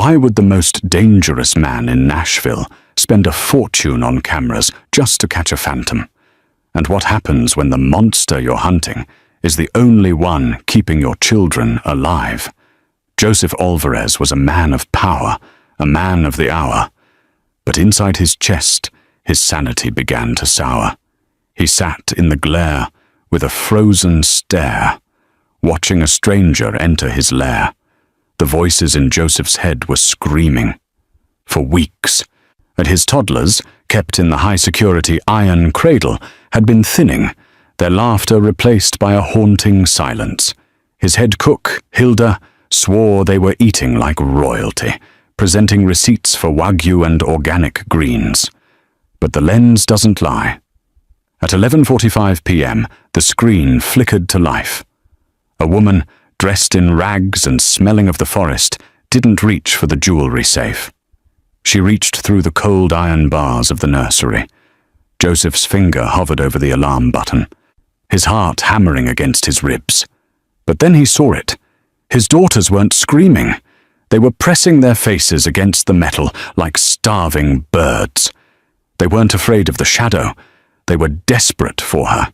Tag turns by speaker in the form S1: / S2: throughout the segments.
S1: Why would the most dangerous man in Nashville spend a fortune on cameras just to catch a phantom? And what happens when the monster you're hunting is the only one keeping your children alive? Joseph Alvarez was a man of power, a man of the hour. But inside his chest, his sanity began to sour. He sat in the glare with a frozen stare, watching a stranger enter his lair. The voices in Joseph's head were screaming. For weeks, and his toddlers, kept in the high-security iron cradle, had been thinning, their laughter replaced by a haunting silence. His head cook, Hilda, swore they were eating like royalty, presenting receipts for Wagyu and organic greens. But the lens doesn't lie. At 11:45 p.m., the screen flickered to life. A woman, dressed in rags and smelling of the forest, didn't reach for the jewelry safe. She reached through the cold iron bars of the nursery. Joseph's finger hovered over the alarm button, his heart hammering against his ribs. But then he saw it. His daughters weren't screaming. They were pressing their faces against the metal like starving birds. They weren't afraid of the shadow. They were desperate for her.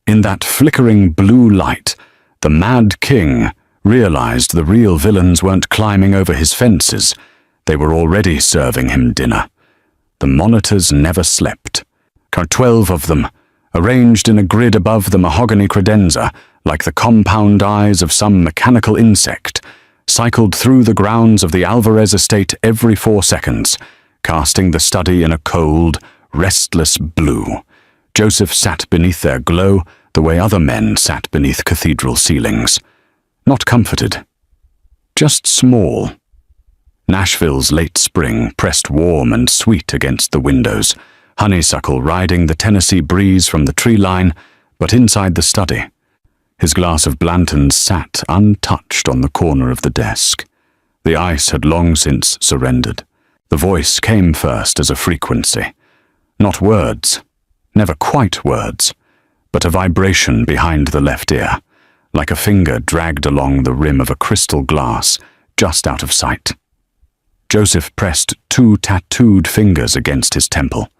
S1: In that flickering blue light, the Mad King realized the real villains weren't climbing over his fences. They were already serving him dinner. The monitors never slept. 12 of them, arranged in a grid above the mahogany credenza, like the compound eyes of some mechanical insect, cycled through the grounds of the Alvarez estate every 4 seconds, casting the study in a cold, restless blue. Joseph sat beneath their glow the way other men sat beneath cathedral ceilings. Not comforted, just small. Nashville's late spring pressed warm and sweet against the windows, honeysuckle riding the Tennessee breeze from the tree line, but inside the study, his glass of Blanton's sat untouched on the corner of the desk. The ice had long since surrendered. The voice came first as a frequency. Not words, never quite words, but a vibration behind the left ear, like a finger dragged along the rim of a crystal glass just out of sight. Joseph pressed 2 tattooed fingers against his temple.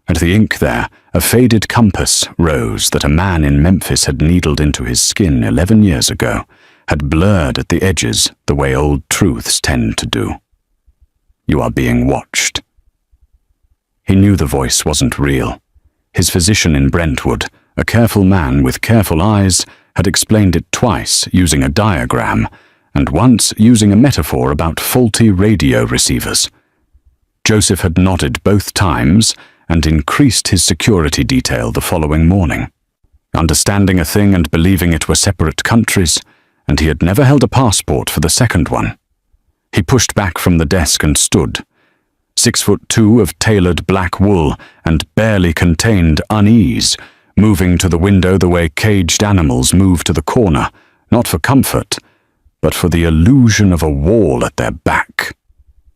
S1: At the ink there, a faded compass rose that a man in Memphis had needled into his skin 11 years ago, had blurred at the edges the way old truths tend to do. You are being watched. He knew the voice wasn't real. His physician in Brentwood, a careful man with careful eyes, had explained it twice using a diagram, and once using a metaphor about faulty radio receivers. Joseph had nodded both times and increased his security detail the following morning, understanding a thing and believing it were separate countries, and he had never held a passport for the second one. He pushed back from the desk and stood, 6'2" of tailored black wool and barely contained unease, moving to the window the way caged animals move to the corner, not for comfort, but for the illusion of a wall at their back.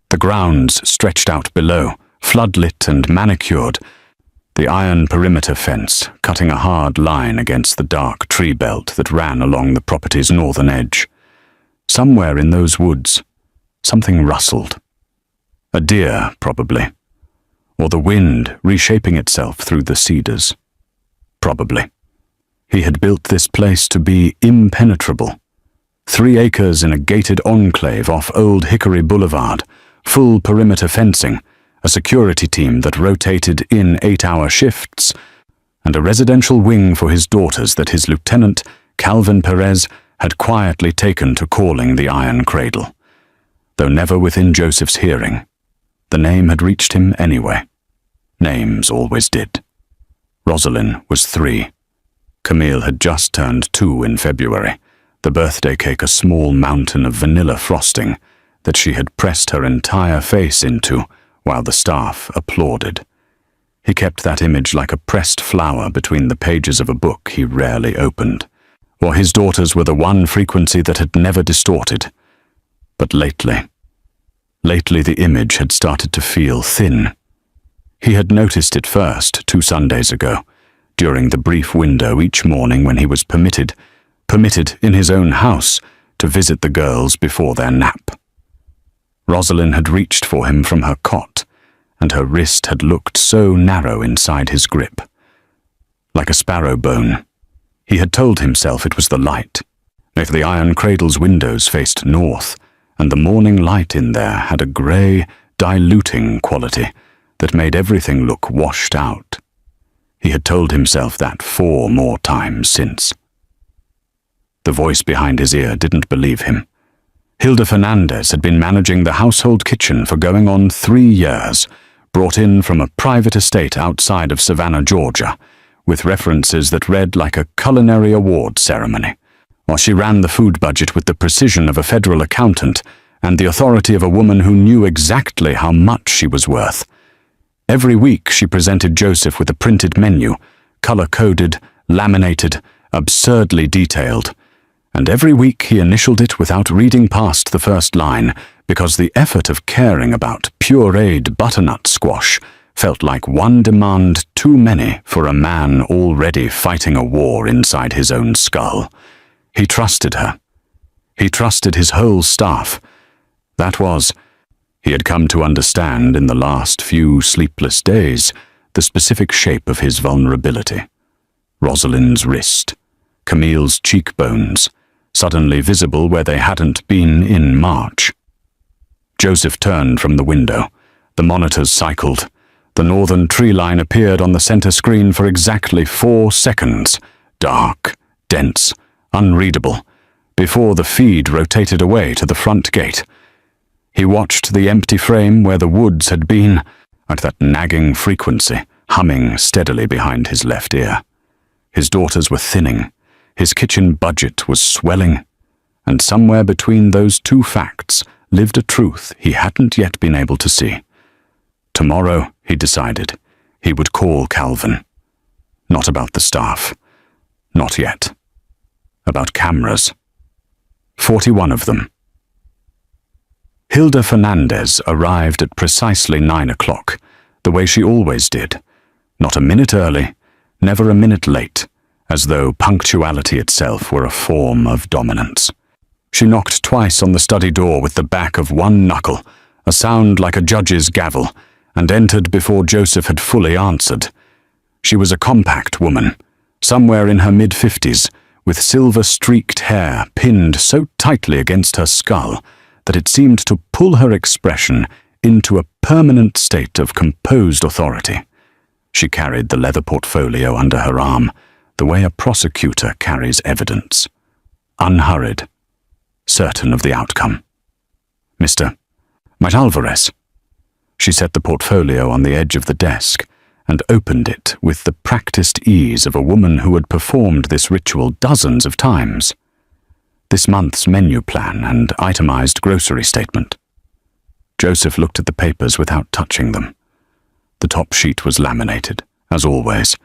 S1: The grounds stretched out below, floodlit and manicured, the iron perimeter fence cutting a hard line against the dark tree belt that ran along the property's northern edge. Somewhere in those woods, something rustled. A deer, probably, or the wind reshaping itself through the cedars. Probably. He had built this place to be impenetrable. 3 acres in a gated enclave off Old Hickory Boulevard, full perimeter fencing, a security team that rotated in 8-hour shifts, and a residential wing for his daughters that his lieutenant, Calvin Perez, had quietly taken to calling the Iron Cradle. Though never within Joseph's hearing, the name had reached him anyway. Names always did. Rosalind was 3. Camille had just turned 2 in February, the birthday cake a small mountain of vanilla frosting that she had pressed her entire face into while the staff applauded. He kept that image like a pressed flower between the pages of a book he rarely opened, or his daughters were the one frequency that had never distorted. But lately the image had started to feel thin. He had noticed it first 2 Sundays ago, during the brief window each morning when he was permitted in his own house, to visit the girls before their nap. Rosalind had reached for him from her cot, and her wrist had looked so narrow inside his grip. Like a sparrow bone. He had told himself it was the light. If the iron cradle's windows faced north, and the morning light in there had a grey, diluting quality that made everything look washed out. He had told himself that 4 more times since. The voice behind his ear didn't believe him. Hilda Fernandez had been managing the household kitchen for going on 3 years, brought in from a private estate outside of Savannah, Georgia, with references that read like a culinary award ceremony, while she ran the food budget with the precision of a federal accountant and the authority of a woman who knew exactly how much she was worth. Every week she presented Joseph with a printed menu, color-coded, laminated, absurdly detailed, and every week he initialed it without reading past the first line, because the effort of caring about pureed butternut squash felt like one demand too many for a man already fighting a war inside his own skull. He trusted her. He trusted his whole staff. That was, he had come to understand in the last few sleepless days, the specific shape of his vulnerability. Rosalind's wrist, Camille's cheekbones, suddenly visible where they hadn't been in March. Joseph turned from the window. The monitors cycled. The northern tree line appeared on the center screen for exactly 4 seconds, dark, dense, unreadable, before the feed rotated away to the front gate. He watched the empty frame where the woods had been, at that nagging frequency, humming steadily behind his left ear. His daughters were thinning. His kitchen budget was swelling. And somewhere between those 2 facts lived a truth he hadn't yet been able to see. Tomorrow, he decided, he would call Calvin. Not about the staff. Not yet. About cameras. 41 of them. Hilda Fernandez arrived at precisely 9 o'clock, the way she always did. Not a minute early, never a minute late, as though punctuality itself were a form of dominance. She knocked twice on the study door with the back of one knuckle, a sound like a judge's gavel, and entered before Joseph had fully answered. She was a compact woman, somewhere in her mid-50s, with silver-streaked hair pinned so tightly against her skull that it seemed to pull her expression into a permanent state of composed authority. She carried the leather portfolio under her arm, the way a prosecutor carries evidence. Unhurried, certain of the outcome. Mr. Alvarez. She set the portfolio on the edge of the desk and opened it with the practiced ease of a woman who had performed this ritual dozens of times. This month's menu plan and itemized grocery statement. Joseph looked at the papers without touching them. The top sheet was laminated, as always,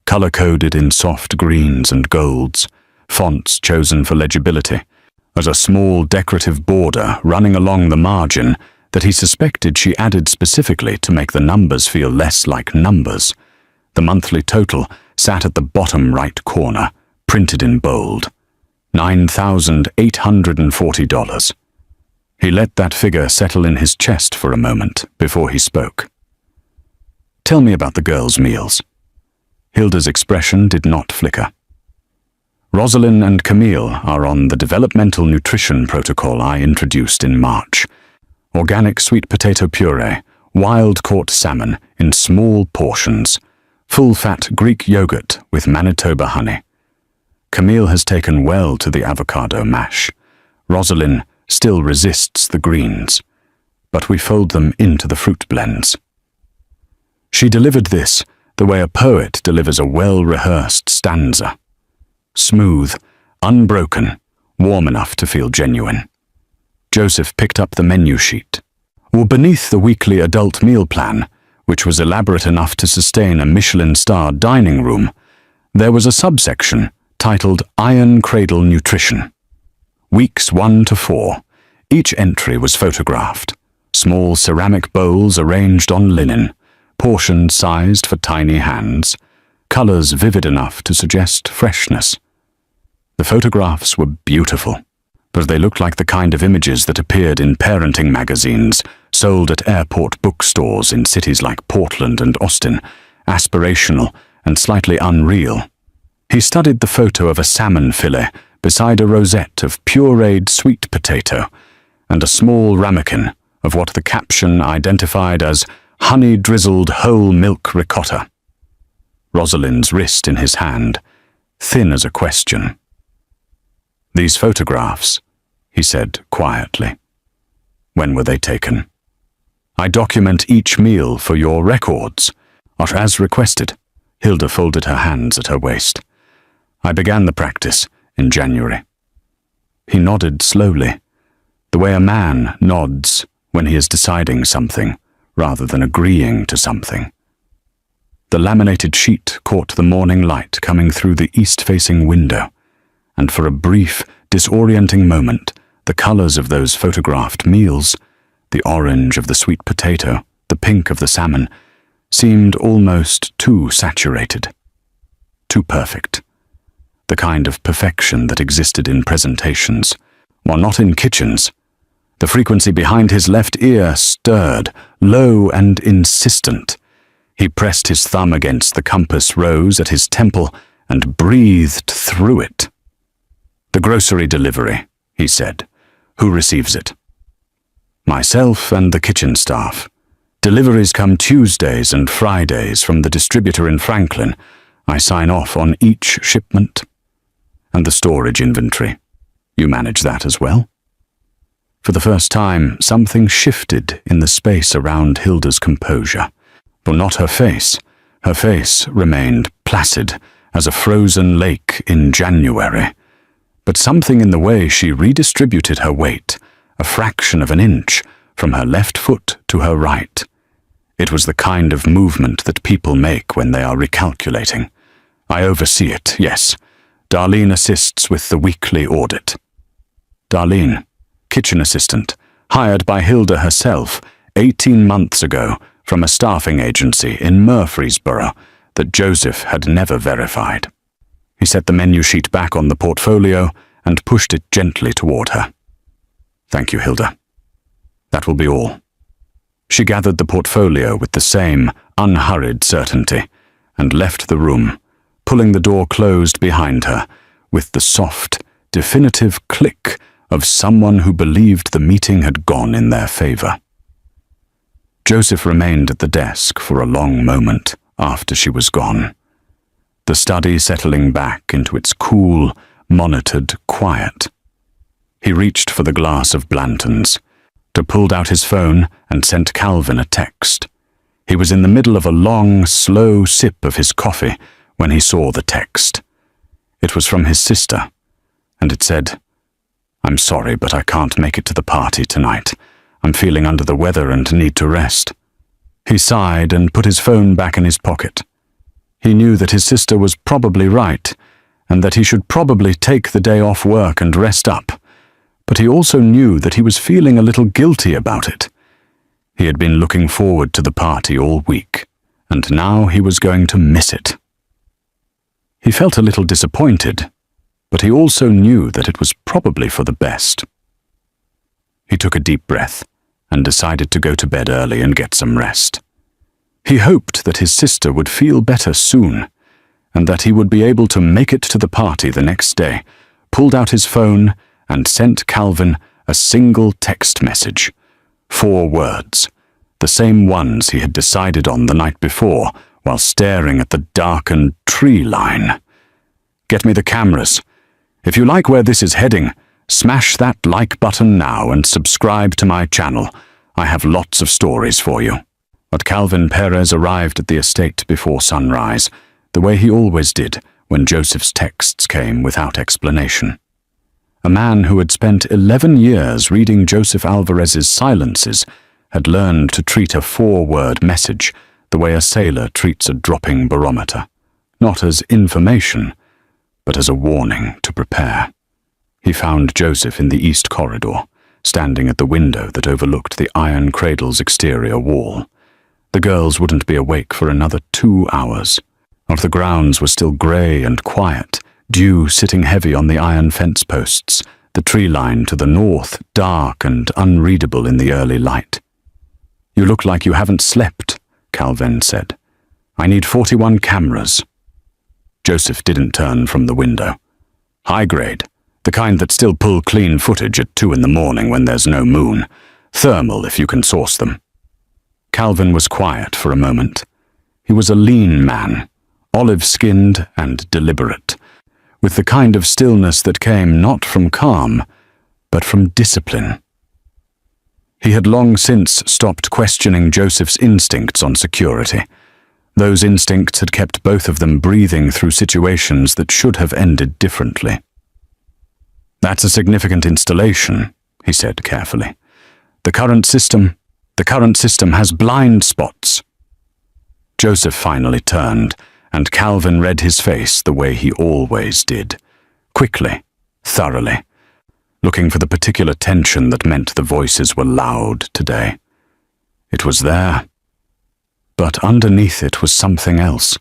S1: color-coded in soft greens and golds, fonts chosen for legibility, as a small decorative border running along the margin that he suspected she added specifically to make the numbers feel less like numbers. The monthly total sat at the bottom right corner, printed in bold. $9,840. He let that figure settle in his chest for a moment before he spoke. Tell me about the girls' meals. Hilda's expression did not flicker. Rosalind and Camille are on the developmental nutrition protocol I introduced in March. Organic sweet potato puree, wild-caught salmon in small portions, full-fat Greek yogurt with Manitoba honey. Camille has taken well to the avocado mash. Rosalind still resists the greens, but we fold them into the fruit blends. She delivered this the way a poet delivers a well-rehearsed stanza. Smooth, unbroken, warm enough to feel genuine. Joseph picked up the menu sheet. Well, beneath the weekly adult meal plan, which was elaborate enough to sustain a Michelin-starred dining room, there was a subsection titled Iron Cradle Nutrition. Weeks 1 to 4. Each entry was photographed. Small ceramic bowls arranged on linen, portions sized for tiny hands, colors vivid enough to suggest freshness. The photographs were beautiful, but they looked like the kind of images that appeared in parenting magazines, sold at airport bookstores in cities like Portland and Austin, aspirational and slightly unreal. He studied the photo of a salmon fillet beside a rosette of pureed sweet potato and a small ramekin of what the caption identified as honey-drizzled whole milk ricotta. Rosalind's wrist in his hand, thin as a question. "These photographs," he said quietly. "When were they taken?" "I document each meal for your records, or as requested." Hilda folded her hands at her waist. "I began the practice in January." He nodded slowly, the way a man nods when he is deciding something rather than agreeing to something. The laminated sheet caught the morning light coming through the east-facing window, and for a brief, disorienting moment, the colors of those photographed meals, the orange of the sweet potato, the pink of the salmon, seemed almost too saturated, too perfect. The kind of perfection that existed in presentations, while not in kitchens. The frequency behind his left ear stirred, low and insistent. He pressed his thumb against the compass rose at his temple and breathed through it. "The grocery delivery," he said. "Who receives it?" "Myself and the kitchen staff. Deliveries come Tuesdays and Fridays from the distributor in Franklin. I sign off on each shipment. And the storage inventory. You manage that as well?" For the first time, something shifted in the space around Hilda's composure. But not her face. Her face remained placid as a frozen lake in January. But something in the way she redistributed her weight, a fraction of an inch, from her left foot to her right. It was the kind of movement that people make when they are recalculating. "I oversee it, yes. Darlene assists with the weekly audit." Darlene, kitchen assistant, hired by Hilda herself 18 months ago from a staffing agency in Murfreesboro that Joseph had never verified. He set the menu sheet back on the portfolio and pushed it gently toward her. "Thank you, Hilda. That will be all." She gathered the portfolio with the same unhurried certainty and left the room, pulling the door closed behind her with the soft, definitive click of someone who believed the meeting had gone in their favor. Joseph remained at the desk for a long moment after she was gone, the study settling back into its cool, monitored quiet. He reached for the glass of Blanton's, pulled out his phone and sent Calvin a text. He was in the middle of a long, slow sip of his coffee when he saw the text. It was from his sister, and it said, "I'm sorry, but I can't make it to the party tonight. I'm feeling under the weather and need to rest." He sighed and put his phone back in his pocket. He knew that his sister was probably right, and that he should probably take the day off work and rest up. But he also knew that he was feeling a little guilty about it. He had been looking forward to the party all week, and now he was going to miss it. He felt a little disappointed, but he also knew that it was probably for the best. He took a deep breath and decided to go to bed early and get some rest. He hoped that his sister would feel better soon, and that he would be able to make it to the party the next day, pulled out his phone and sent Calvin a single text message. 4 words, the same ones he had decided on the night before while staring at the darkened tree line. "Get me the cameras. If you like where this is heading, smash that like button now and subscribe to my channel. I have lots of stories for you." But Calvin Perez arrived at the estate before sunrise, the way he always did when Joseph's texts came without explanation. A man who had spent 11 years reading Joseph Alvarez's silences had learned to treat a 4-word message the way a sailor treats a dropping barometer, not as information, but as a warning to prepare. He found Joseph in the east corridor, standing at the window that overlooked the iron cradle's exterior wall. The girls wouldn't be awake for another 2 hours. Or the grounds were still grey and quiet, dew sitting heavy on the iron fence posts, the tree line to the north dark and unreadable in the early light. "You look like you haven't slept," Calvin said. "I need 41 cameras." Joseph didn't turn from the window. "High grade, the kind that still pull clean footage at 2 in the morning when there's no moon. Thermal if you can source them." Calvin was quiet for a moment. He was a lean man, olive-skinned and deliberate, with the kind of stillness that came not from calm, but from discipline. He had long since stopped questioning Joseph's instincts on security. Those instincts had kept both of them breathing through situations that should have ended differently. "That's a significant installation," he said carefully. The current system has blind spots." Joseph finally turned, and Calvin read his face the way he always did, quickly, thoroughly, looking for the particular tension that meant the voices were loud today. It was there, but underneath it was something else,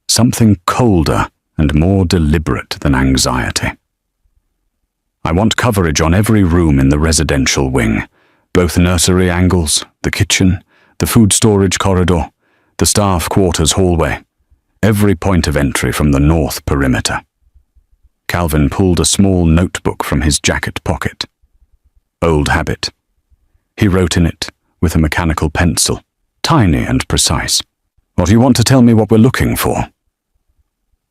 S1: something colder and more deliberate than anxiety. "I want coverage on every room in the residential wing, both nursery angles, the kitchen, the food storage corridor, the staff quarters hallway, every point of entry from the north perimeter." Calvin pulled a small notebook from his jacket pocket. Old habit. He wrote in it, with a mechanical pencil, tiny and precise. "What do you want to tell me what we're looking for?"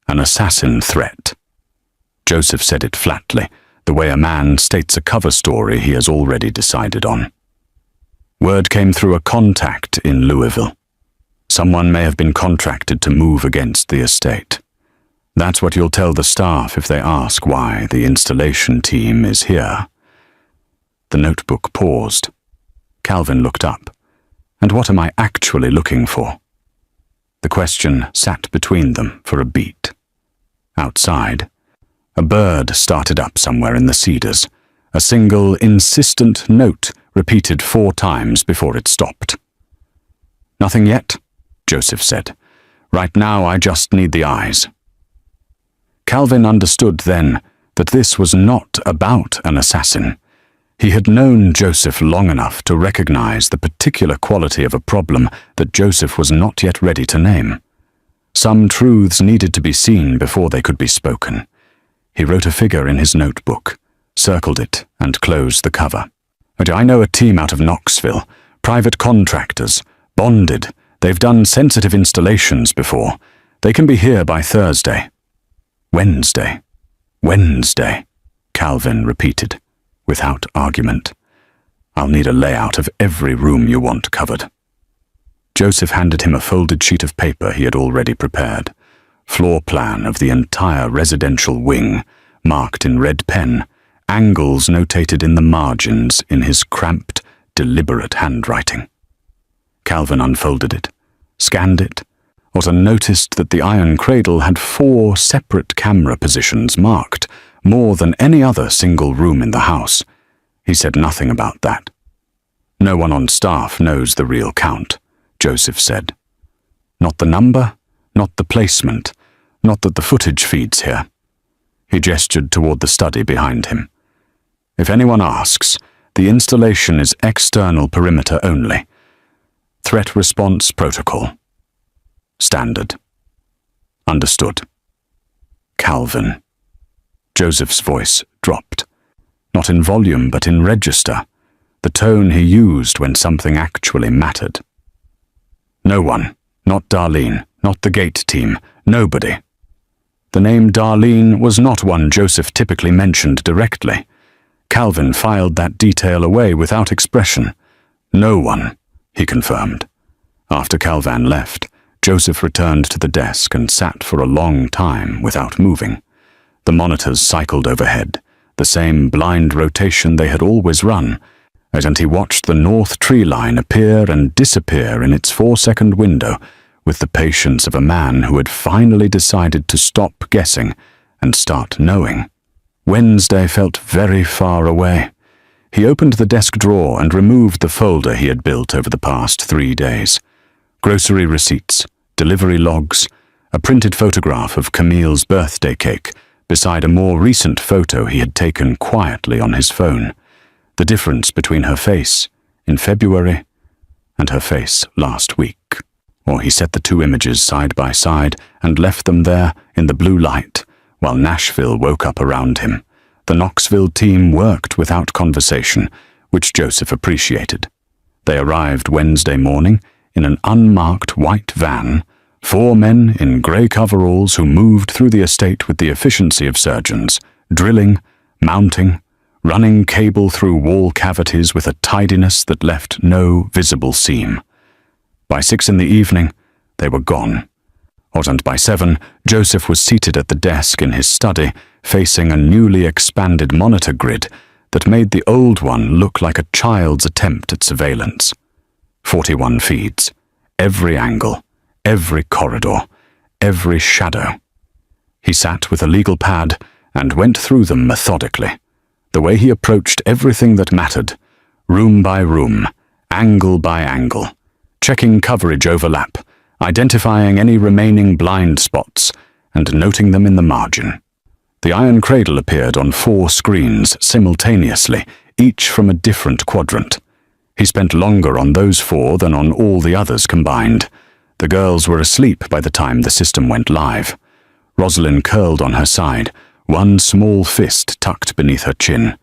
S1: "An assassin threat." Joseph said it flatly, the way a man states a cover story he has already decided on. "Word came through a contact in Louisville. Someone may have been contracted to move against the estate. That's what you'll tell the staff if they ask why the installation team is here." The notebook paused. Calvin looked up. "And what am I actually looking for?" The question sat between them for a beat. Outside, a bird started up somewhere in the cedars, a single insistent note repeated 4 times before it stopped. "Nothing yet," Joseph said. "Right now I just need the eyes." Calvin understood then that this was not about an assassin. He had known Joseph long enough to recognize the particular quality of a problem that Joseph was not yet ready to name. Some truths needed to be seen before they could be spoken. He wrote a figure in his notebook, circled it, and closed the cover. "I know a team out of Knoxville, private contractors, bonded. They've done sensitive installations before. They can be here by Thursday." "Wednesday, Wednesday," Calvin repeated, without argument. "I'll need a layout of every room you want covered." Joseph handed him a folded sheet of paper he had already prepared. Floor plan of the entire residential wing, marked in red pen, angles notated in the margins in his cramped, deliberate handwriting. Calvin unfolded it, scanned it, and noticed that the iron cradle had 4 separate camera positions marked, more than any other single room in the house. He said nothing about that. "No one on staff knows the real count," Joseph said. "Not the number, not the placement, not that the footage feeds here." He gestured toward the study behind him. "If anyone asks, the installation is external perimeter only. Threat response protocol. Standard." "Understood." "Calvin." Joseph's voice dropped, not in volume but in register, the tone he used when something actually mattered. "No one, not Darlene, not the gate team, nobody." The name Darlene was not one Joseph typically mentioned directly. Calvin filed that detail away without expression. "No one," he confirmed. After Calvin left, Joseph returned to the desk and sat for a long time without moving. The monitors cycled overhead, the same blind rotation they had always run, and he watched the north tree line appear and disappear in its 4-second window with the patience of a man who had finally decided to stop guessing and start knowing. Wednesday felt very far away. He opened the desk drawer and removed the folder he had built over the past 3 days. Grocery receipts, delivery logs, a printed photograph of Camille's birthday cake, beside a more recent photo he had taken quietly on his phone. The difference between her face in February and her face last week. Or he set the two images side by side and left them there in the blue light while Nashville woke up around him. The Knoxville team worked without conversation, which Joseph appreciated. They arrived Wednesday morning in an unmarked white van, 4 men in grey coveralls who moved through the estate with the efficiency of surgeons, drilling, mounting, running cable through wall cavities with a tidiness that left no visible seam. By 6 in the evening, they were gone. And by 7, Joseph was seated at the desk in his study, facing a newly expanded monitor grid that made the old one look like a child's attempt at surveillance. 41 feeds, every angle, every corridor, every shadow. He sat with a legal pad and went through them methodically, the way he approached everything that mattered, room by room, angle by angle, checking coverage overlap, identifying any remaining blind spots, and noting them in the margin. The iron cradle appeared on 4 screens simultaneously, each from a different quadrant. He spent longer on those 4 than on all the others combined. The girls were asleep by the time the system went live. Rosalind curled on her side, one small fist tucked beneath her chin.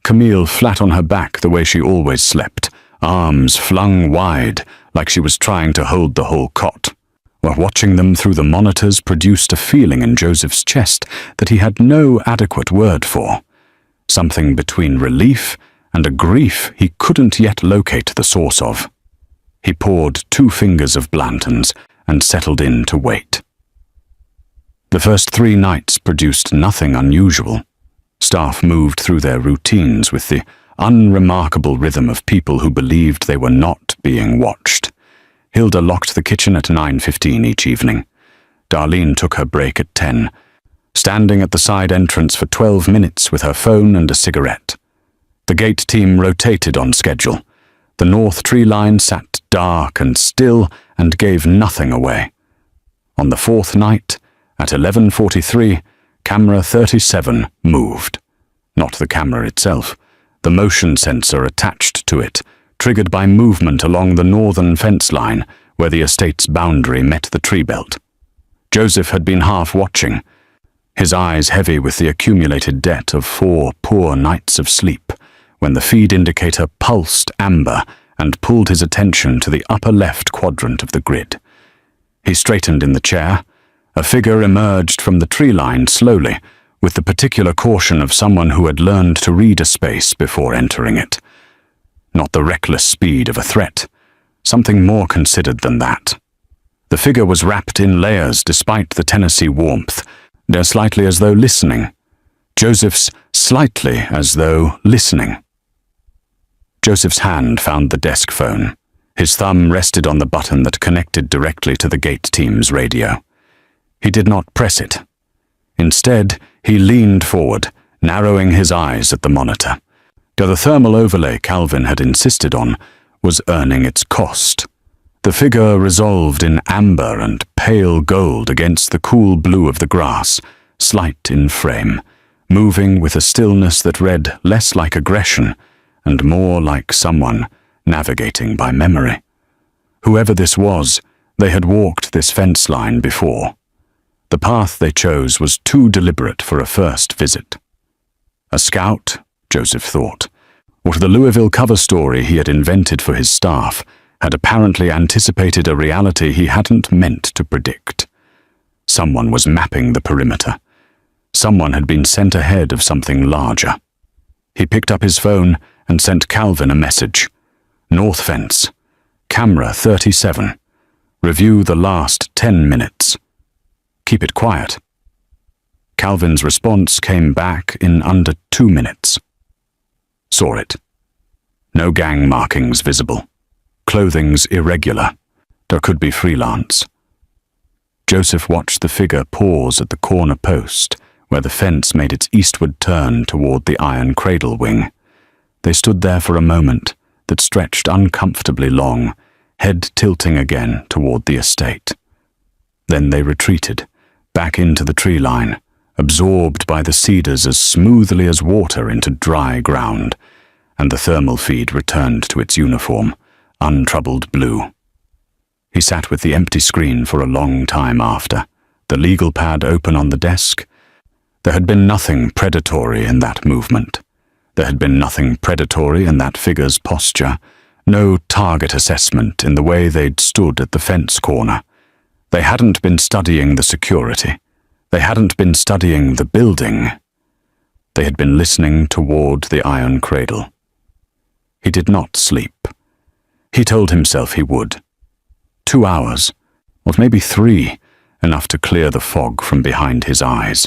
S1: Camille flat on her back the way she always slept, arms flung wide, like she was trying to hold the whole cot. While watching them through the monitors produced a feeling in Joseph's chest that he had no adequate word for. Something between relief and a grief he couldn't yet locate the source of. He poured 2 fingers of Blanton's and settled in to wait. The first 3 nights produced nothing unusual. Staff moved through their routines with the unremarkable rhythm of people who believed they were not being watched. Hilda locked the kitchen at 9:15 each evening. Darlene took her break at 10, standing at the side entrance for 12 minutes with her phone and a cigarette. The gate team rotated on schedule. The north tree line sat dark and still and gave nothing away. On the 4th night, at 11:43, camera 37 moved. Not the camera itself, the motion sensor attached to it, triggered by movement along the northern fence line where the estate's boundary met the tree belt. Joseph had been half watching, his eyes heavy with the accumulated debt of 4 poor nights of sleep, when the feed indicator pulsed amber and pulled his attention to the upper left quadrant of the grid. He straightened in the chair. A figure emerged from the tree line slowly, with the particular caution of someone who had learned to read a space before entering it. Not the reckless speed of a threat, something more considered than that. The figure was wrapped in layers despite the Tennessee warmth, slightly as though listening. Joseph's slightly as though listening. Joseph's hand found the desk phone. His thumb rested on the button that connected directly to the gate team's radio. He did not press it. Instead, he leaned forward, narrowing his eyes at the monitor. The thermal overlay Calvin had insisted on was earning its cost. The figure resolved in amber and pale gold against the cool blue of the grass, slight in frame, moving with a stillness that read less like aggression and more like someone navigating by memory. Whoever this was, they had walked this fence line before. The path they chose was too deliberate for a first visit. A scout, Joseph thought, or the Louisville cover story he had invented for his staff, had apparently anticipated a reality he hadn't meant to predict. Someone was mapping the perimeter. Someone had been sent ahead of something larger. He picked up his phone and sent Calvin a message. North fence. Camera 37. Review the last 10 minutes. Keep it quiet. Calvin's response came back in under 2 minutes. Saw it. No gang markings visible. Clothing's irregular. There could be freelance. Joseph watched the figure pause at the corner post, where the fence made its eastward turn toward the iron cradle wing. They stood there for a moment that stretched uncomfortably long, head tilting again toward the estate. Then they retreated, back into the tree line, absorbed by the cedars as smoothly as water into dry ground, and the thermal feed returned to its uniform, untroubled blue. He sat with the empty screen for a long time after, the legal pad open on the desk. There had been nothing predatory in that movement. There had been nothing predatory in that figure's posture, no target assessment in the way they'd stood at the fence corner. They hadn't been studying the security. They hadn't been studying the building. They had been listening toward the iron cradle. He did not sleep. He told himself he would. 2 hours, or maybe 3, enough to clear the fog from behind his eyes.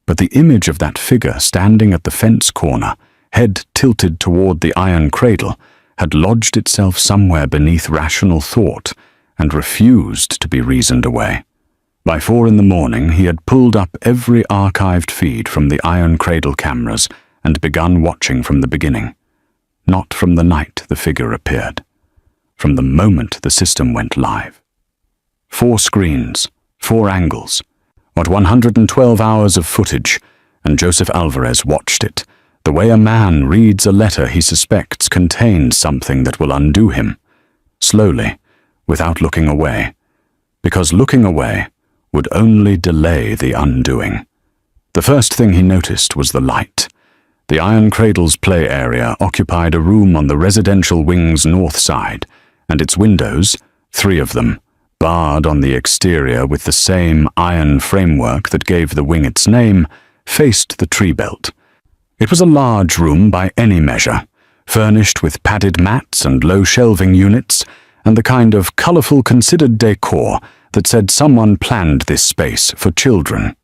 S1: But the image of that figure standing at the fence corner, head tilted toward the iron cradle, had lodged itself somewhere beneath rational thought and refused to be reasoned away. By 4 a.m, he had pulled up every archived feed from the iron cradle cameras and begun watching from the beginning. Not from the night the figure appeared. From the moment the system went live. 4 screens, 4 angles, what 112 hours of footage, and Joseph Alvarez watched it, the way a man reads a letter he suspects contains something that will undo him, slowly, without looking away, because looking away would only delay the undoing. The first thing he noticed was the light. The iron cradle's play area occupied a room on the residential wing's north side, and its windows, 3 of them, barred on the exterior with the same iron framework that gave the wing its name, faced the tree belt. It was a large room by any measure, furnished with padded mats and low shelving units, and the kind of colorful considered decor that said someone planned this space for children.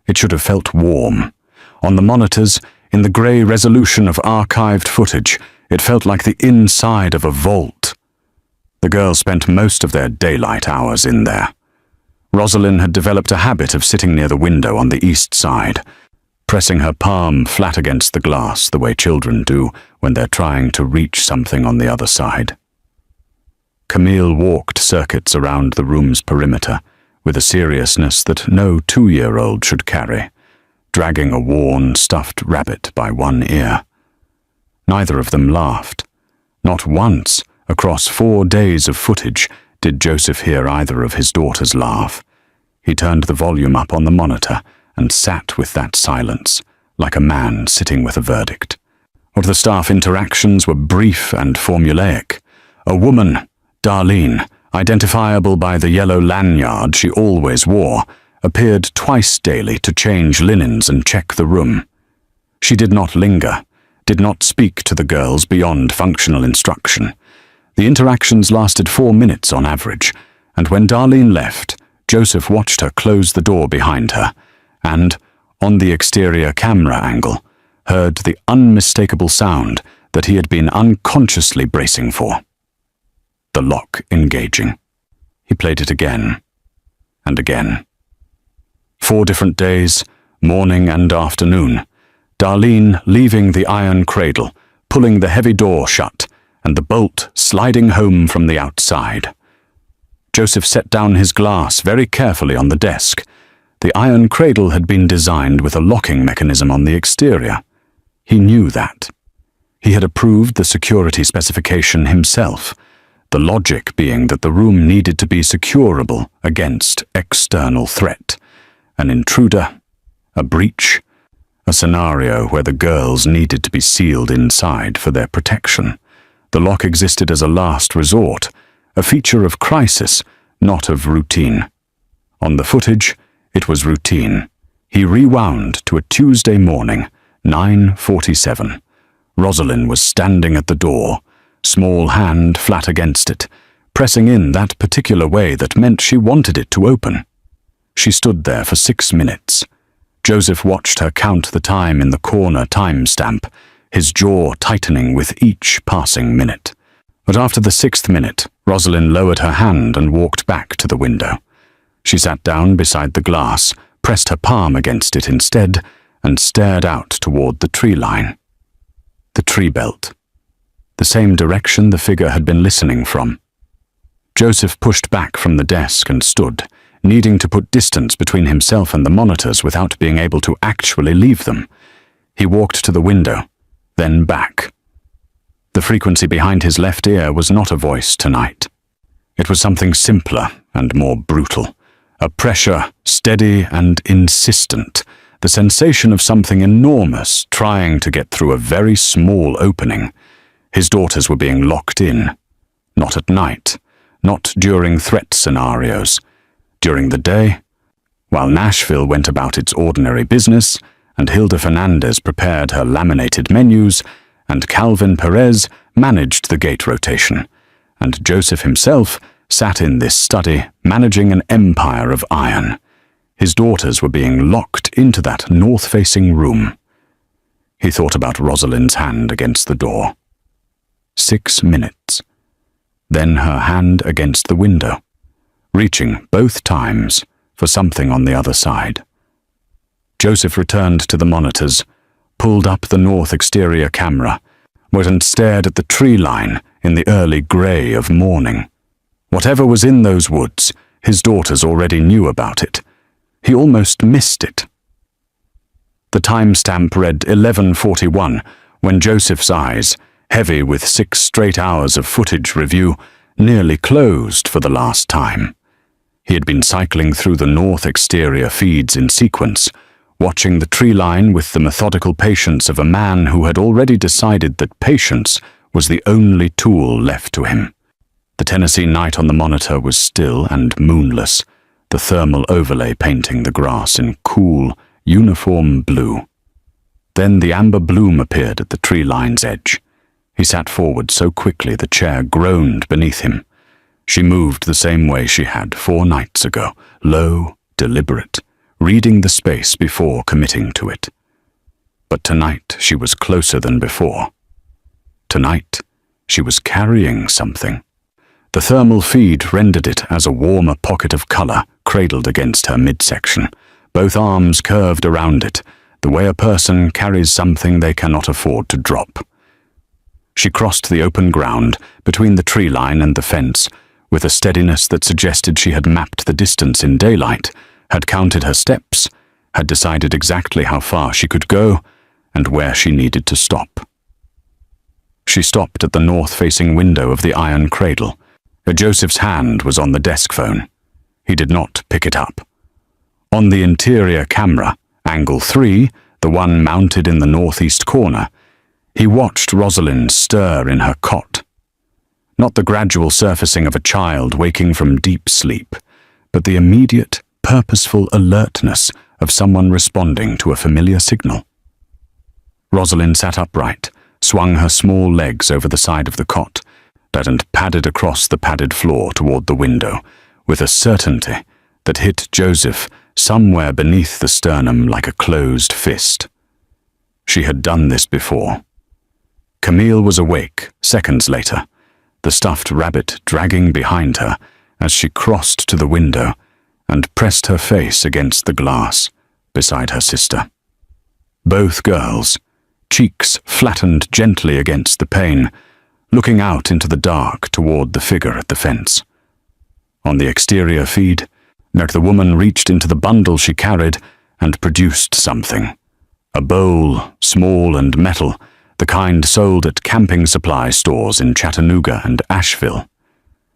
S1: It should have felt warm. On the monitors, in the grey resolution of archived footage, it felt like the inside of a vault. The girls spent most of their daylight hours in there. Rosalind had developed a habit of sitting near the window on the east side, pressing her palm flat against the glass the way children do when they're trying to reach something on the other side. Camille walked circuits around the room's perimeter with a seriousness that no 2-year-old should carry, dragging a worn, stuffed rabbit by one ear. Neither of them laughed. Not once, across 4 days of footage, did Joseph hear either of his daughters laugh. He turned the volume up on the monitor and sat with that silence, like a man sitting with a verdict. All the staff interactions were brief and formulaic. A woman, Darlene, identifiable by the yellow lanyard she always wore, appeared twice daily to change linens and check the room. She did not linger, did not speak to the girls beyond functional instruction. The interactions lasted 4 minutes on average, and when Darlene left, Joseph watched her close the door behind her, and, on the exterior camera angle, heard the unmistakable sound that he had been unconsciously bracing for. The lock engaging. He played it again, and again. 4 different days, morning and afternoon, Darlene leaving the iron cradle, pulling the heavy door shut, and the bolt sliding home from the outside. Joseph set down his glass very carefully on the desk. The iron cradle had been designed with a locking mechanism on the exterior. He knew that. He had approved the security specification himself, the logic being that the room needed to be securable against external threat. An intruder, a breach, a scenario where the girls needed to be sealed inside for their protection. The lock existed as a last resort, a feature of crisis, not of routine. On the footage, it was routine. He rewound to a Tuesday morning, 9:47. Rosalind was standing at the door, small hand flat against it, pressing in that particular way that meant she wanted it to open. She stood there for 6 minutes. Joseph watched her count the time in the corner timestamp, his jaw tightening with each passing minute. But after the 6th minute, Rosalind lowered her hand and walked back to the window. She sat down beside the glass, pressed her palm against it instead, and stared out toward the tree line. The tree belt. The same direction the figure had been listening from. Joseph pushed back from the desk and stood, needing to put distance between himself and the monitors without being able to actually leave them. He walked to the window, then back. The frequency behind his left ear was not a voice tonight. It was something simpler and more brutal. A pressure, steady and insistent. The sensation of something enormous trying to get through a very small opening. His daughters were being locked in. Not at night. Not during threat scenarios. During the day, while Nashville went about its ordinary business, and Hilda Fernandez prepared her laminated menus, and Calvin Perez managed the gate rotation, and Joseph himself sat in this study managing an empire of iron. His daughters were being locked into that north-facing room. He thought about Rosalind's hand against the door. 6 minutes. Then her hand against the window, reaching both times for something on the other side. Joseph returned to the monitors, pulled up the north exterior camera, went and stared at the tree line in the early grey of morning. Whatever was in those woods, his daughters already knew about it. He almost missed it. The timestamp read 11:41 when Joseph's eyes, heavy with 6 straight hours of footage review, nearly closed for the last time. He had been cycling through the north exterior feeds in sequence, watching the tree line with the methodical patience of a man who had already decided that patience was the only tool left to him. The Tennessee night on the monitor was still and moonless, the thermal overlay painting the grass in cool, uniform blue. Then the amber bloom appeared at the tree line's edge. He sat forward so quickly the chair groaned beneath him. She moved the same way she had 4 nights ago, low, deliberate, reading the space before committing to it. But tonight she was closer than before. Tonight she was carrying something. The thermal feed rendered it as a warmer pocket of color cradled against her midsection, both arms curved around it, the way a person carries something they cannot afford to drop. She crossed the open ground between the tree line and the fence with a steadiness that suggested she had mapped the distance in daylight, had counted her steps, had decided exactly how far she could go and where she needed to stop. She stopped at the north-facing window of the iron cradle. Joseph's hand was on the desk phone. He did not pick it up. On the interior camera, angle 3, the one mounted in the northeast corner, he watched Rosalind stir in her cot. Not the gradual surfacing of a child waking from deep sleep, but the immediate, purposeful alertness of someone responding to a familiar signal. Rosalind sat upright, swung her small legs over the side of the cot, and padded across the padded floor toward the window, with a certainty that hit Joseph somewhere beneath the sternum like a closed fist. She had done this before. Camille was awake seconds later, the stuffed rabbit dragging behind her as she crossed to the window and pressed her face against the glass beside her sister. Both girls, cheeks flattened gently against the pane, looking out into the dark toward the figure at the fence. On the exterior feed, the woman reached into the bundle she carried and produced something. A bowl, small and metal, the kind sold at camping supply stores in Chattanooga and Asheville.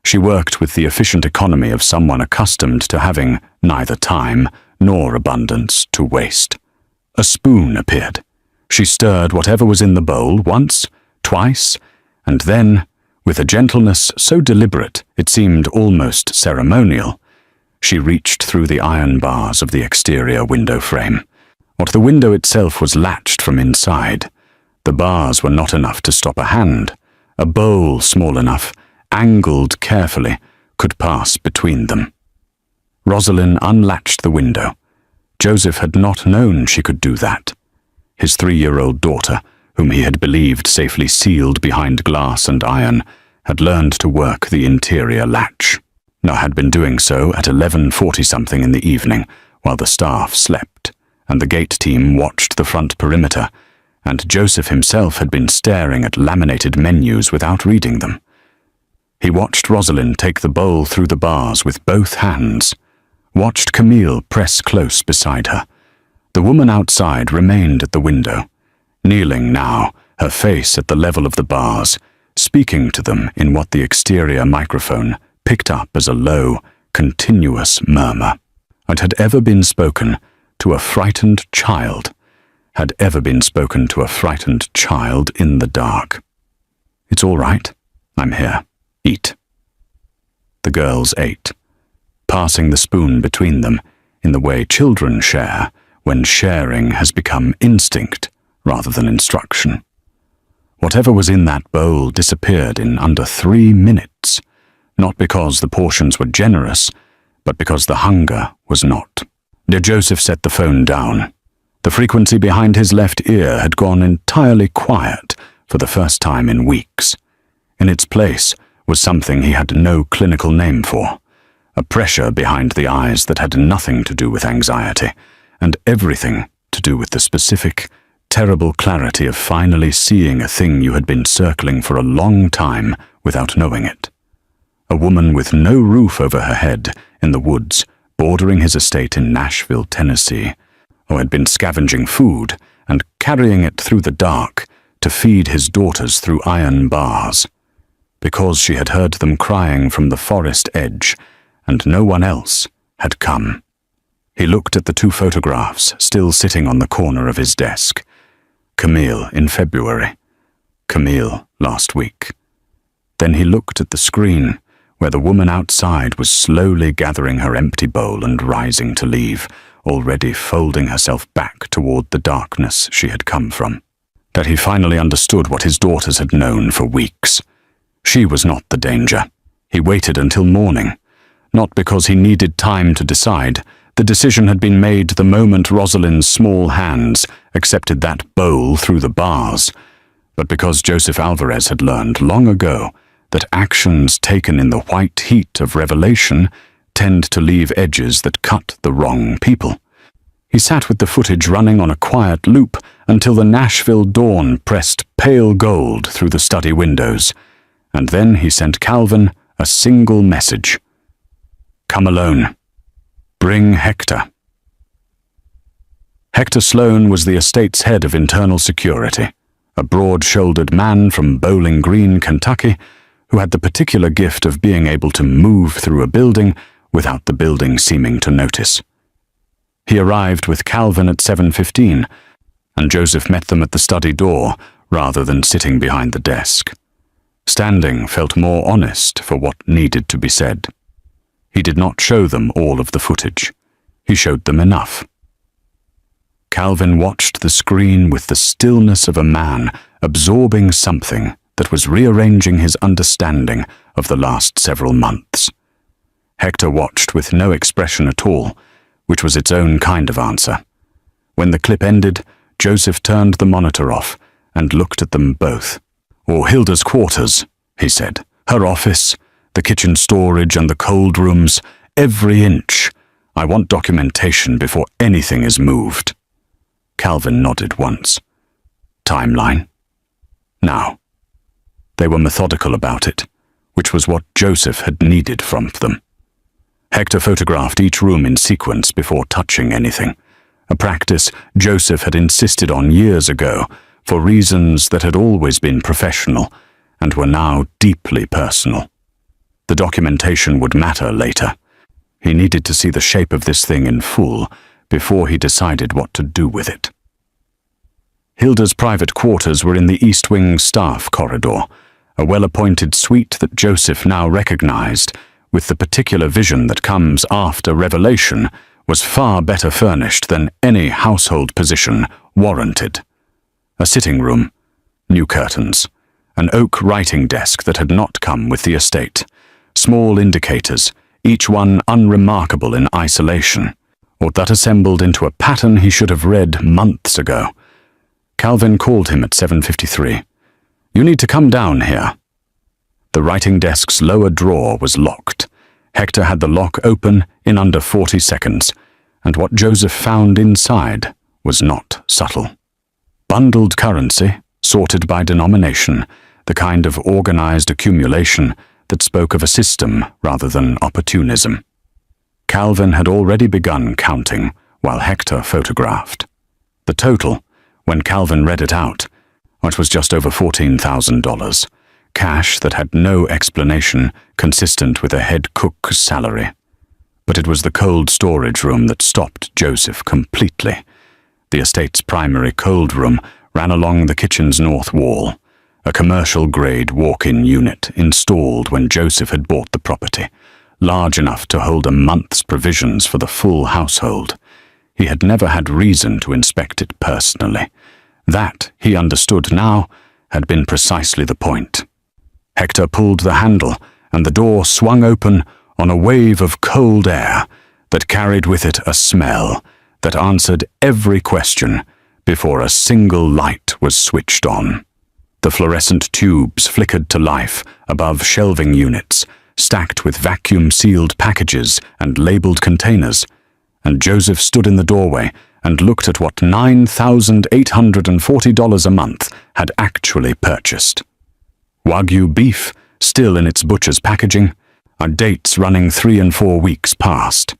S1: She worked with the efficient economy of someone accustomed to having neither time nor abundance to waste. A spoon appeared. She stirred whatever was in the bowl once, twice, and then, with a gentleness so deliberate it seemed almost ceremonial, she reached through the iron bars of the exterior window frame. What the window itself was latched from inside. The bars were not enough to stop a hand. A bowl small enough, angled carefully, could pass between them. Rosalind unlatched the window. Joseph had not known she could do that. His 3-year-old daughter, whom he had believed safely sealed behind glass and iron, had learned to work the interior latch. Had been doing so at 11:40-something in the evening, while the staff slept, and the gate team watched the front perimeter, and Joseph himself had been staring at laminated menus without reading them. He watched Rosalind take the bowl through the bars with both hands, watched Camille press close beside her. The woman outside remained at the window, kneeling now, her face at the level of the bars, speaking to them in what the exterior microphone picked up as a low, continuous murmur. It had ever been spoken to a frightened child, had ever been spoken to a frightened child in the dark. "It's all right. I'm here. Eat." The girls ate, passing the spoon between them in the way children share when sharing has become instinct rather than instruction. Whatever was in that bowl disappeared in under 3 minutes, not because the portions were generous, but because the hunger was not. Joseph set the phone down. The frequency behind his left ear had gone entirely quiet for the first time in weeks. In its place was something he had no clinical name for, a pressure behind the eyes that had nothing to do with anxiety, and everything to do with the specific, terrible clarity of finally seeing a thing you had been circling for a long time without knowing it. A woman with no roof over her head in the woods bordering his estate in Nashville, Tennessee, who had been scavenging food and carrying it through the dark to feed his daughters through iron bars, because she had heard them crying from the forest edge, and no one else had come. He looked at the 2 photographs still sitting on the corner of his desk. Camille in February, Camille last week. Then he looked at the screen, where the woman outside was slowly gathering her empty bowl and rising to leave, already folding herself back toward the darkness she had come from. That he finally understood what his daughters had known for weeks. She was not the danger. He waited until morning. Not because he needed time to decide. The decision had been made the moment Rosalind's small hands accepted that bowl through the bars, but because Joseph Alvarez had learned long ago that actions taken in the white heat of revelation tend to leave edges that cut the wrong people. He sat with the footage running on a quiet loop until the Nashville dawn pressed pale gold through the study windows, and then he sent Calvin a single message. "Come alone. Bring Hector." Hector Sloan was the estate's head of internal security, a broad-shouldered man from Bowling Green, Kentucky, who had the particular gift of being able to move through a building without the building seeming to notice. He arrived with Calvin at 7:15, and Joseph met them at the study door rather than sitting behind the desk. Standing felt more honest for what needed to be said. He did not show them all of the footage. He showed them enough. Calvin watched the screen with the stillness of a man absorbing something that was rearranging his understanding of the last several months. Hector watched with no expression at all, which was its own kind of answer. When the clip ended, Joseph turned the monitor off and looked at them both. "Or Hilda's quarters," he said. "Her office, the kitchen storage and the cold rooms, every inch. I want documentation before anything is moved." Calvin nodded once. "Timeline?" "Now." They were methodical about it, which was what Joseph had needed from them. Hector photographed each room in sequence before touching anything, a practice Joseph had insisted on years ago for reasons that had always been professional and were now deeply personal. The documentation would matter later. He needed to see the shape of this thing in full before he decided what to do with it. Hilda's private quarters were in the East Wing staff corridor, a well-appointed suite that Joseph now recognized, with the particular vision that comes after revelation, was far better furnished than any household position warranted. A sitting room, new curtains, an oak writing desk that had not come with the estate, small indicators, each one unremarkable in isolation, or that assembled into a pattern he should have read months ago. Calvin called him at 7:53. "You need to come down here." The writing desk's lower drawer was locked. Hector had the lock open in under 40 seconds, and what Joseph found inside was not subtle. Bundled currency, sorted by denomination, the kind of organized accumulation that spoke of a system rather than opportunism. Calvin had already begun counting while Hector photographed. The total, when Calvin read it out, which was just over $14,000, cash that had no explanation consistent with a head cook's salary. But it was the cold storage room that stopped Joseph completely. The estate's primary cold room ran along the kitchen's north wall, a commercial-grade walk-in unit installed when Joseph had bought the property, large enough to hold a month's provisions for the full household. He had never had reason to inspect it personally. That, he understood now, had been precisely the point. Hector pulled the handle, and the door swung open on a wave of cold air that carried with it a smell that answered every question before a single light was switched on. The fluorescent tubes flickered to life above shelving units, stacked with vacuum-sealed packages and labeled containers, and Joseph stood in the doorway and looked at what $9,840 a month had actually purchased. Wagyu beef, still in its butcher's packaging, dates running 3 and 4 weeks past.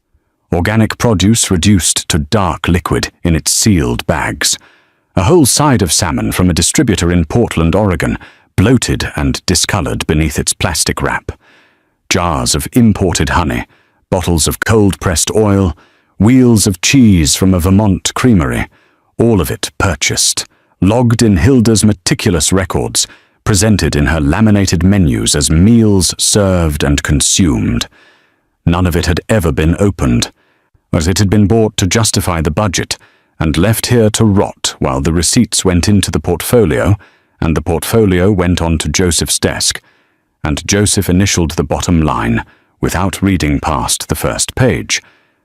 S1: Organic produce reduced to dark liquid in its sealed bags. A whole side of salmon from a distributor in Portland, Oregon, bloated and discolored beneath its plastic wrap. Jars of imported honey, bottles of cold-pressed oil, wheels of cheese from a Vermont creamery, all of it purchased, logged in Hilda's meticulous records, presented in her laminated menus as meals served and consumed. None of it had ever been opened, but it had been bought to justify the budget and left here to rot while the receipts went into the portfolio, and the portfolio went onto Joseph's desk, and Joseph initialed the bottom line without reading past the first page,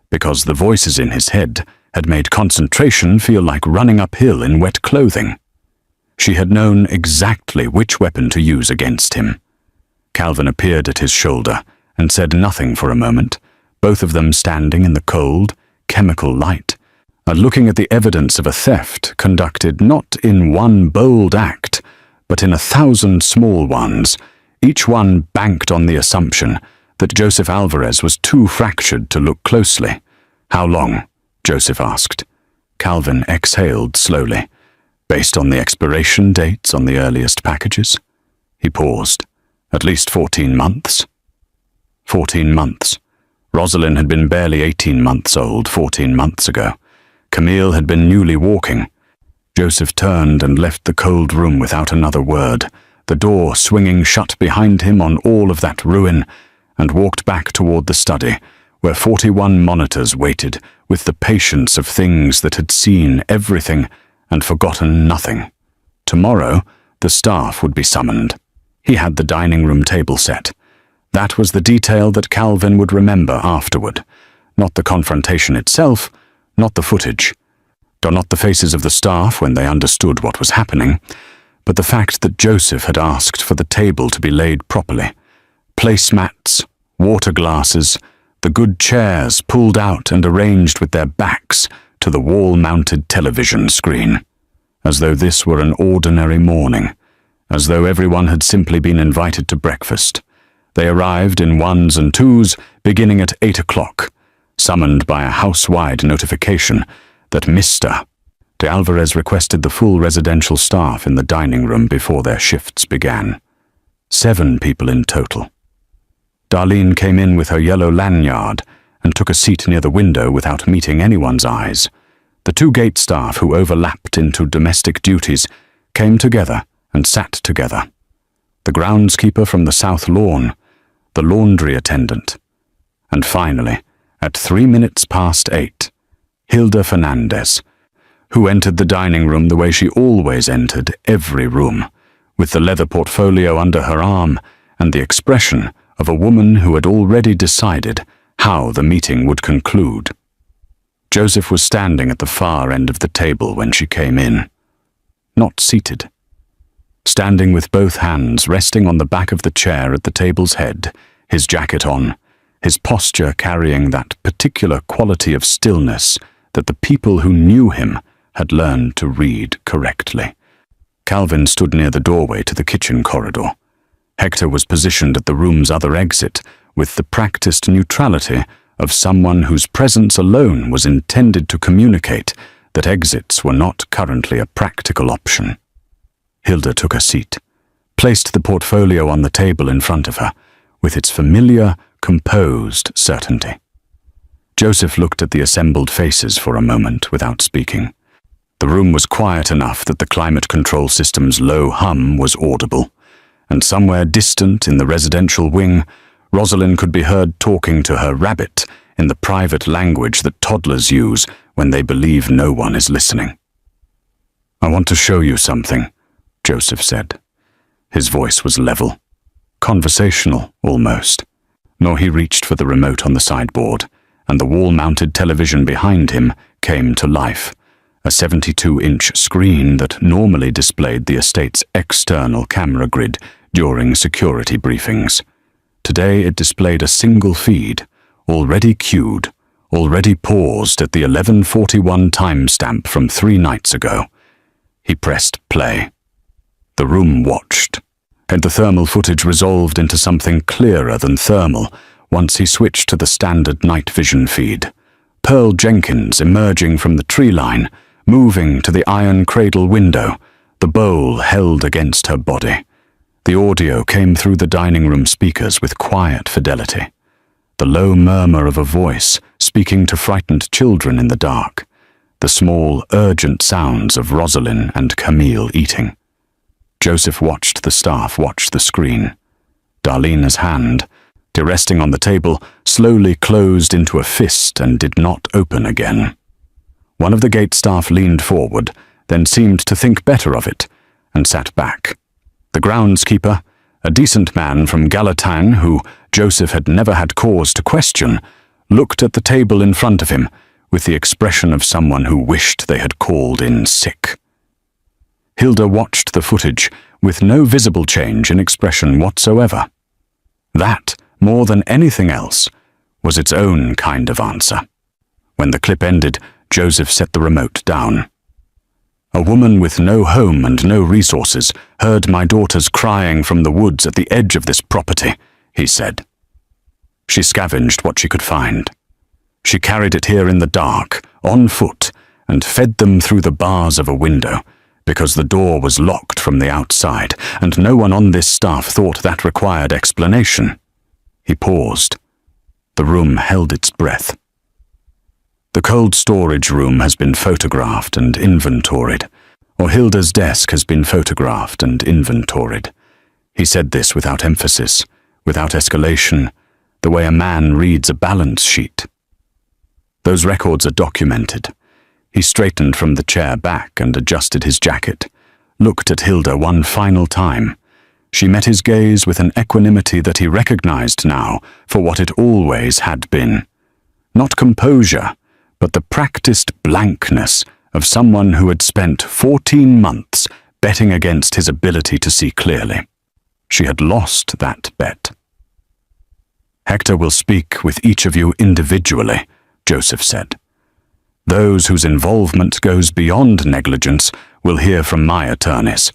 S1: because the voices in his head had made concentration feel like running uphill in wet clothing. She had known exactly which weapon to use against him. Calvin appeared at his shoulder and said nothing for a moment, both of them standing in the cold, chemical light, looking at the evidence of a theft conducted not in one bold act, but in 1,000 small ones, each one banked on the assumption that Joseph Alvarez was too fractured to look closely. "How long?" Joseph asked. Calvin exhaled slowly. "Based on the expiration dates on the earliest packages?" He paused. "At least 14 months." 14 months. Rosalind had been barely 18 months old 14 months ago. Camille had been newly walking. Joseph turned and left the cold room without another word, the door swinging shut behind him on all of that ruin, and walked back toward the study, where 41 monitors waited with the patience of things that had seen everything and forgotten nothing. Tomorrow, the staff would be summoned. He had the dining room table set. That was the detail that Calvin would remember afterward. Not the confrontation itself, not the footage, not the faces of the staff when they understood what was happening, but the fact that Joseph had asked for the table to be laid properly. Placemats, water glasses, the good chairs pulled out and arranged with their backs to the wall-mounted television screen, as though this were an ordinary morning, as though everyone had simply been invited to breakfast. They arrived in ones and twos, beginning at 8 o'clock, summoned by a house-wide notification that Mr. de Alvarez requested the full residential staff in the dining room before their shifts began. 7 people in total. Darlene came in with her yellow lanyard and took a seat near the window without meeting anyone's eyes. The 2 gate staff who overlapped into domestic duties came together and sat together. The groundskeeper from the south lawn, the laundry attendant, and finally, at 3 minutes past 8, Hilda Fernandez, who entered the dining room the way she always entered every room, with the leather portfolio under her arm and the expression of a woman who had already decided how the meeting would conclude. Joseph was standing at the far end of the table when she came in, not seated. Standing with both hands resting on the back of the chair at the table's head, his jacket on, his posture carrying that particular quality of stillness that the people who knew him had learned to read correctly. Calvin stood near the doorway to the kitchen corridor. Hector was positioned at the room's other exit with the practiced neutrality of someone whose presence alone was intended to communicate that exits were not currently a practical option. Hilda took a seat, placed the portfolio on the table in front of her, with its familiar, composed certainty. Joseph looked at the assembled faces for a moment without speaking. The room was quiet enough that the climate control system's low hum was audible, and somewhere distant in the residential wing, Rosalind could be heard talking to her rabbit in the private language that toddlers use when they believe no one is listening. "I want to show you something," Joseph said. His voice was level, conversational almost. Nor he reached for the remote on the sideboard, and the wall-mounted television behind him came to life, a 72-inch screen that normally displayed the estate's external camera grid during security briefings. Today it displayed a single feed, already queued, already paused at the 11:41 timestamp from 3 nights ago. He pressed play. The room watched, and the thermal footage resolved into something clearer than thermal once he switched to the standard night vision feed. Pearl Jenkins emerging from the tree line, moving to the iron cradle window, the bowl held against her body. The audio came through the dining room speakers with quiet fidelity. The low murmur of a voice speaking to frightened children in the dark. The small, urgent sounds of Rosalind and Camille eating. Joseph watched the staff watch the screen. Darlena's hand, resting on the table, slowly closed into a fist and did not open again. One of the gate staff leaned forward, then seemed to think better of it, and sat back. The groundskeeper, a decent man from Gallatin who Joseph had never had cause to question, looked at the table in front of him with the expression of someone who wished they had called in sick. Hilda watched the footage with no visible change in expression whatsoever. That, more than anything else, was its own kind of answer. When the clip ended, Joseph set the remote down. "A woman with no home and no resources heard my daughters crying from the woods at the edge of this property," he said. "She scavenged what she could find. She carried it here in the dark, on foot, and fed them through the bars of a window, because the door was locked from the outside, and no one on this staff thought that required explanation." He paused. The room held its breath. "The cold storage room has been photographed and inventoried, or Hilda's desk has been photographed and inventoried." He said this without emphasis, without escalation, the way a man reads a balance sheet. "Those records are documented." He straightened from the chair back and adjusted his jacket, looked at Hilda one final time. She met his gaze with an equanimity that he recognized now for what it always had been. Not composure, but the practiced blankness of someone who had spent 14 months betting against his ability to see clearly. She had lost that bet. "Hector will speak with each of you individually," Joseph said. "Those whose involvement goes beyond negligence will hear from my attorneys.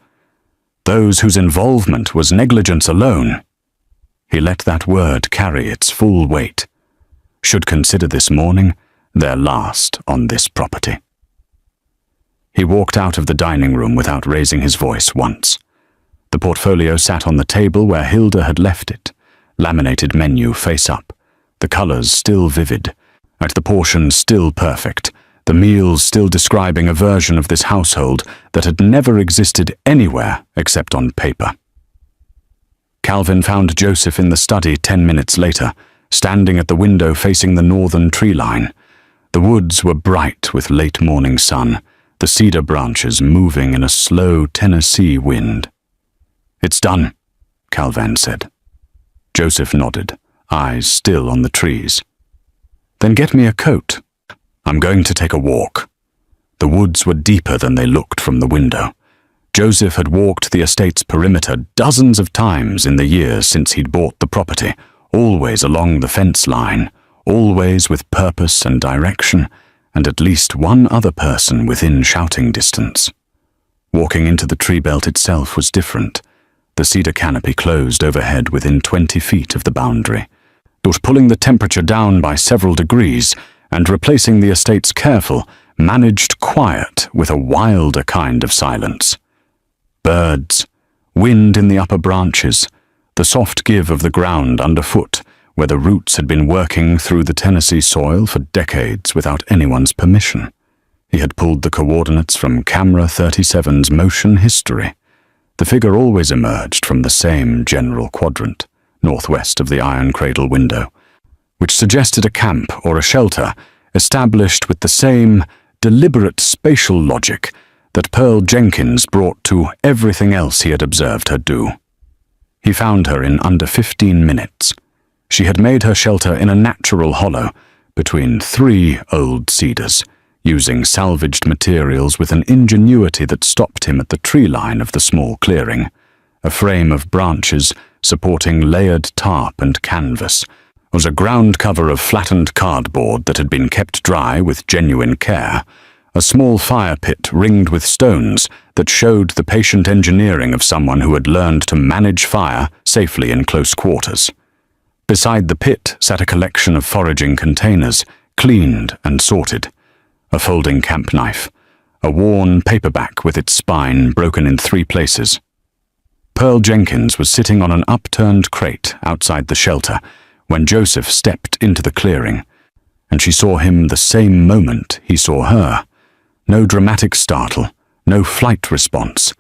S1: Those whose involvement was negligence alone," he let that word carry its full weight, "should consider this morning their last on this property." He walked out of the dining room without raising his voice once. The portfolio sat on the table where Hilda had left it, laminated menu face up, the colors still vivid, at the portions still perfect, the meals still describing a version of this household that had never existed anywhere except on paper. Calvin found Joseph in the study 10 minutes later, standing at the window facing the northern tree line. The woods were bright with late morning sun, the cedar branches moving in a slow Tennessee wind. "It's done," Calvin said. Joseph nodded, eyes still on the trees. "Then get me a coat. I'm going to take a walk." The woods were deeper than they looked from the window. Joseph had walked the estate's perimeter dozens of times in the years since he'd bought the property, always along the fence line, always with purpose and direction, and at least one other person within shouting distance. Walking into the tree belt itself was different. The cedar canopy closed overhead within 20 feet of the boundary. but pulling the temperature down by several degrees and replacing the estate's careful, managed quiet with a wilder kind of silence. Birds, wind in the upper branches, the soft give of the ground underfoot, where the roots had been working through the Tennessee soil for decades without anyone's permission. He had pulled the coordinates from Camera 37's motion history. The figure always emerged from the same general quadrant, northwest of the iron cradle window, which suggested a camp or a shelter established with the same deliberate spatial logic that Pearl Jenkins brought to everything else he had observed her do. He found her in under 15 minutes. She had made her shelter in a natural hollow between 3 old cedars, using salvaged materials with an ingenuity that stopped him at the tree line of the small clearing. A frame of branches supporting layered tarp and canvas was a ground cover of flattened cardboard that had been kept dry with genuine care, a small fire pit ringed with stones that showed the patient engineering of someone who had learned to manage fire safely in close quarters. Beside the pit sat a collection of foraging containers, cleaned and sorted, a folding camp knife, a worn paperback with its spine broken in 3 places. Pearl Jenkins was sitting on an upturned crate outside the shelter when Joseph stepped into the clearing, and she saw him the same moment he saw her. No dramatic startle, no flight response,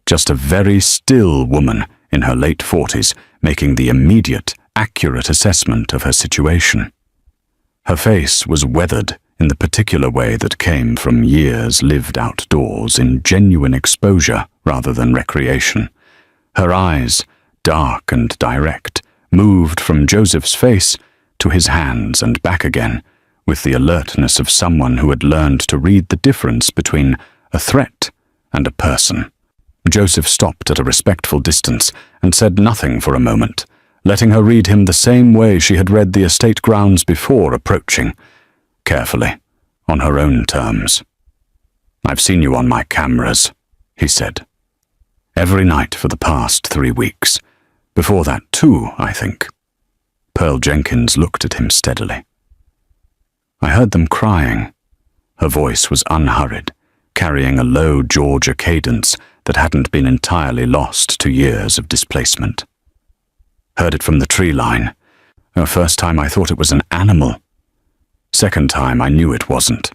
S1: just a very still woman in her late 40s making the immediate, accurate assessment of her situation. Her face was weathered in the particular way that came from years lived outdoors in genuine exposure rather than recreation. Her eyes, dark and direct, moved from Joseph's face to his hands and back again, with the alertness of someone who had learned to read the difference between a threat and a person. Joseph stopped at a respectful distance and said nothing for a moment, letting her read him the same way she had read the estate grounds before approaching, carefully, on her own terms. "I've seen you on my cameras," he said. "Every night for the past 3 weeks. Before that too, I think." Pearl Jenkins looked at him steadily. "I heard them crying." Her voice was unhurried, carrying a low Georgia cadence that hadn't been entirely lost to years of displacement. "Heard it from the tree line. First time I thought it was an animal. Second time I knew it wasn't."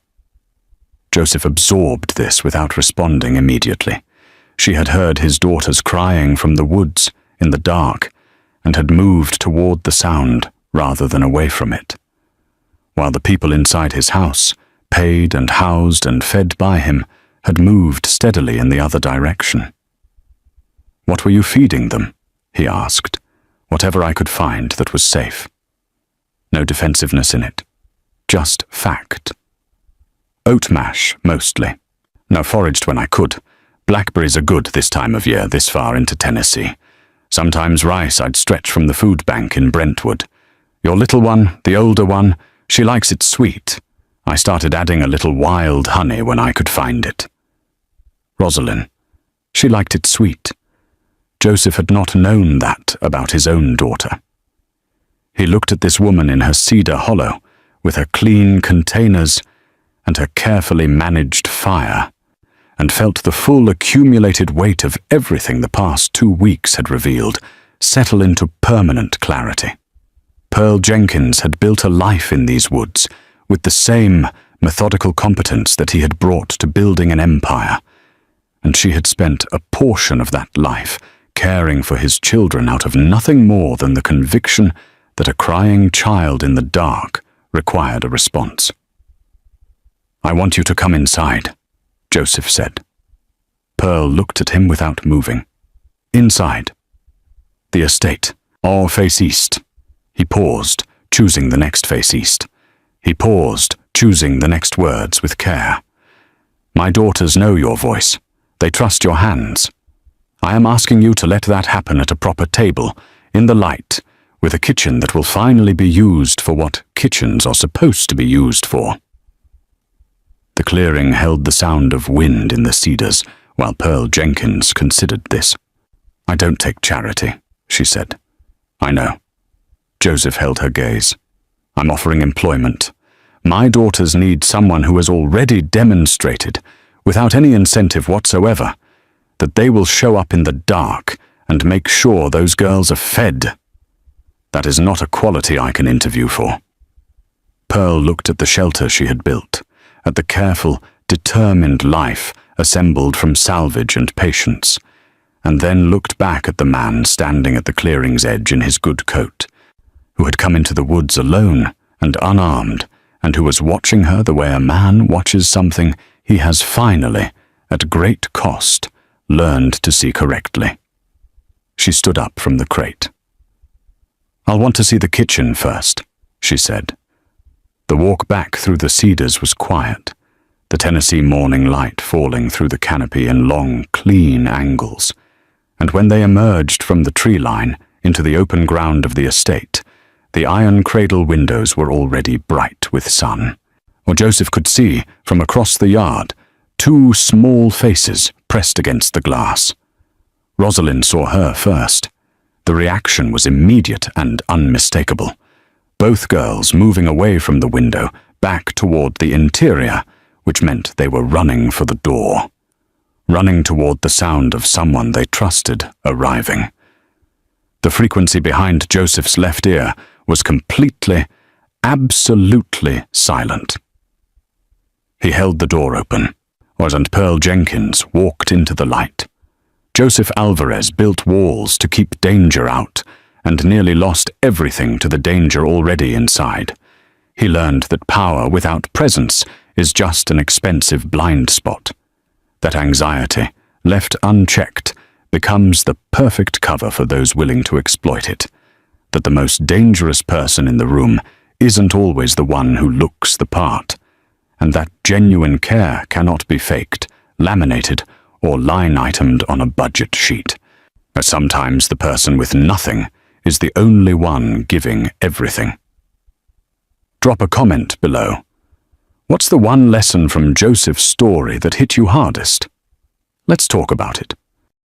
S1: Joseph absorbed this without responding immediately. She had heard his daughters crying from the woods in the dark and had moved toward the sound rather than away from it, while the people inside his house, paid and housed and fed by him, had moved steadily in the other direction. "What were you feeding them?" he asked. "Whatever I could find that was safe." No defensiveness in it, just fact. "Oat mash, mostly. Now foraged when I could. Blackberries are good this time of year, this far into Tennessee. Sometimes rice I'd stretch from the food bank in Brentwood. Your little one, the older one, she likes it sweet. I started adding a little wild honey when I could find it." Rosalind, she liked it sweet. Joseph had not known that about his own daughter. He looked at this woman in her cedar hollow, with her clean containers and her carefully managed fire, and felt the full accumulated weight of everything the past 2 weeks had revealed settle into permanent clarity. Pearl Jenkins had built a life in these woods with the same methodical competence that he had brought to building an empire, and she had spent a portion of that life caring for his children out of nothing more than the conviction that a crying child in the dark required a response. "I want you to come inside," Joseph said. Pearl looked at him without moving. "Inside. The estate. All face east." He paused, choosing the next face east. He paused, choosing the next words with care. "My daughters know your voice. They trust your hands. I am asking you to let that happen at a proper table, in the light, with a kitchen that will finally be used for what kitchens are supposed to be used for." The clearing held the sound of wind in the cedars while Pearl Jenkins considered this. "I don't take charity," she said. "I know. Joseph held her gaze. "I'm offering employment. My daughters need someone who has already demonstrated, without any incentive whatsoever, that they will show up in the dark and make sure those girls are fed. That is not a quality I can interview for." Pearl looked at the shelter she had built, at the careful, determined life assembled from salvage and patience, and then looked back at the man standing at the clearing's edge in his good coat, who had come into the woods alone and unarmed, and who was watching her the way a man watches something he has finally, at great cost, learned to see correctly. She stood up from the crate. "I'll want to see the kitchen first," she said. The walk back through the cedars was quiet, the Tennessee morning light falling through the canopy in long, clean angles, and when they emerged from the tree line into the open ground of the estate, the iron cradle windows were already bright with sun. Or Joseph could see, from across the yard, two small faces pressed against the glass. Rosalind saw her first. The reaction was immediate and unmistakable. Both girls moving away from the window, back toward the interior, which meant they were running for the door. Running toward the sound of someone they trusted arriving. The frequency behind Joseph's left ear was completely, absolutely silent. He held the door open, and Pearl Jenkins walked into the light. Joseph Alvarez built walls to keep danger out, and nearly lost everything to the danger already inside. He learned that power without presence is just an expensive blind spot. That anxiety, left unchecked, becomes the perfect cover for those willing to exploit it. That the most dangerous person in the room isn't always the one who looks the part, and that genuine care cannot be faked, laminated, or line-itemed on a budget sheet. As sometimes the person with nothing is the only one giving everything. Drop a comment below. What's the one lesson from Joseph's story that hit you hardest? Let's talk about it.